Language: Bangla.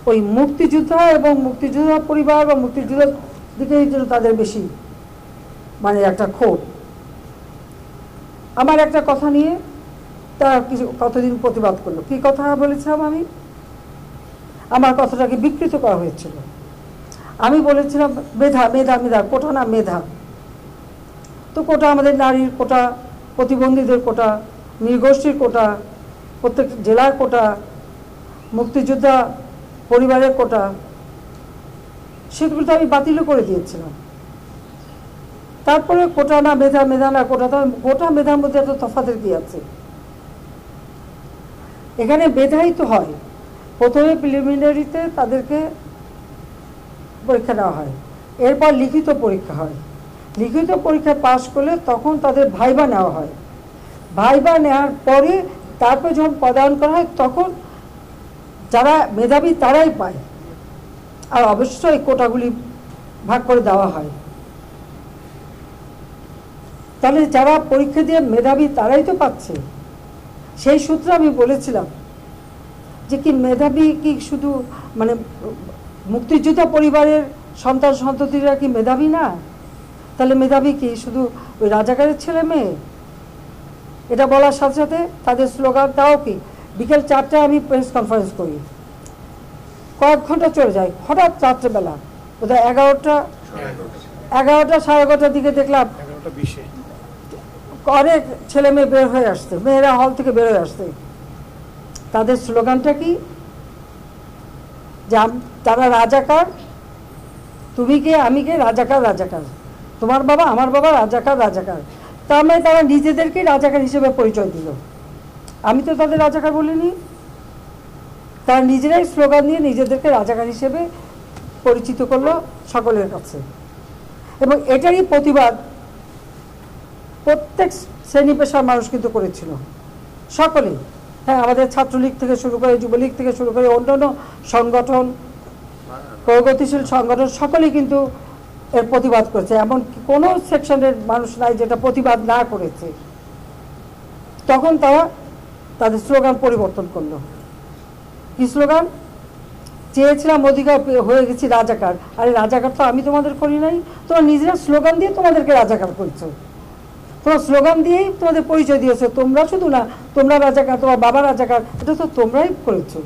ওই মুক্তিযোদ্ধা এবং মুক্তিযোদ্ধা পরিবার বা মুক্তিযোদ্ধার দিকেই যেন তাদের বেশি মানে একটা ক্ষোভ। আমার একটা কথা নিয়ে তারা কিছু কতদিন প্রতিবাদ করলো। কি কথা বলেছিলাম আমি? আমার কথাটাকে বিকৃত করা হয়েছিল। আমি বলেছিলাম মেধা মেধা মেধা, কোটা না মেধা। তো কোটা আমাদের নারীর কোটা, প্রতিবন্ধীদের কোটা, নৃগোষ্ঠীর কোটা, প্রত্যেক জেলার কোটা, মুক্তিযোদ্ধা পরিবারের কোটা, সেগুলো তো আমি বাতিলও করে দিয়েছিলাম। তারপরে কোটা না মেধা, মেধা না কোটা, তো কোটা মেধার মধ্যে এত তফাতের কি আছে? এখানে মেধাই তো হয়। প্রথমে প্রিলিমিনারিতে তাদেরকে পরীক্ষা নেওয়া হয়, এরপর লিখিত পরীক্ষা হয়। লিখিত পরীক্ষায় পাশ করলে তখন তাদের ভাইবা নেওয়া হয়। ভাইবা নেওয়ার পরে তারপরে যখন পদায়ন করা হয় তখন যারা মেধাবী তারাই পায়। আর অবশ্যই কোটাগুলি ভাগ করে দেওয়া হয়। তাহলে যারা পরীক্ষা দিয়ে মেধাবী তারাই তো পাচ্ছে। সেই সূত্রে আমি বলেছিলাম যে কি মেধাবী কি শুধু মানে মুক্তিযোদ্ধা পরিবারের সন্তান সন্ততিরা কি মেধাবী না? তাহলে মেধাবী কি শুধু ওই রাজাকারের ছেলে মেয়ে? এটা বলার সাথে সাথে তাদের স্লোগান, তাও কি বিকেল 4টায় আমি প্রেস কনফারেন্স করি, কয়েক ঘন্টা চলে যায়। হঠাৎ রাত্রেবেলা বোধহয় 11টা 11:30টার দিকে দেখলাম অনেক ছেলে মেয়ে বের হয়ে আসছে, মেয়েরা হল থেকে বের হয়ে আসছে। তাদের স্লোগানটা কি? যে তারা রাজাকার, তুমি কে আমি কে, রাজাকার রাজাকার, তোমার বাবা আমার বাবা, রাজাকার রাজাকার। তার মানে তারা নিজেদেরকে রাজাকার হিসেবে পরিচয় দিল। আমি তো তাদের রাজাকার বলিনি। তারা নিজেরাই স্লোগান দিয়ে নিজেদেরকে রাজাকার হিসেবে পরিচিত করলো সকলের কাছে। এবং এটারই প্রতিবাদ প্রত্যেক শ্রেণী পেশার মানুষ কিন্তু করেছিল, সকলেই। হ্যাঁ, আমাদের ছাত্রলীগ থেকে শুরু করে, যুবলীগ থেকে শুরু করে অন্যান্য সংগঠন, প্রগতিশীল সংগঠন সকলেই কিন্তু এর প্রতিবাদ করেছে। এমন কোনো সেকশনের মানুষ নাই যেটা প্রতিবাদ না করেছে। তখন তারা তাদের স্লোগান পরিবর্তন করলো। কি স্লোগান? চেয়েছিলাম অধিকার, হয়ে গেছি রাজাকার। আরে রাজাকার তো আমি তোমাদের করি নাই, তোমরা নিজেরা স্লোগান দিয়ে তোমাদেরকে রাজাকার করছো। তোমার স্লোগান দিয়েই তোমাদের পরিচয় দিয়েছো। তোমরা শুধু না, তোমরা রাজাকার, তোমার বাবা রাজাকার, এটা তো তোমরাই করেছো।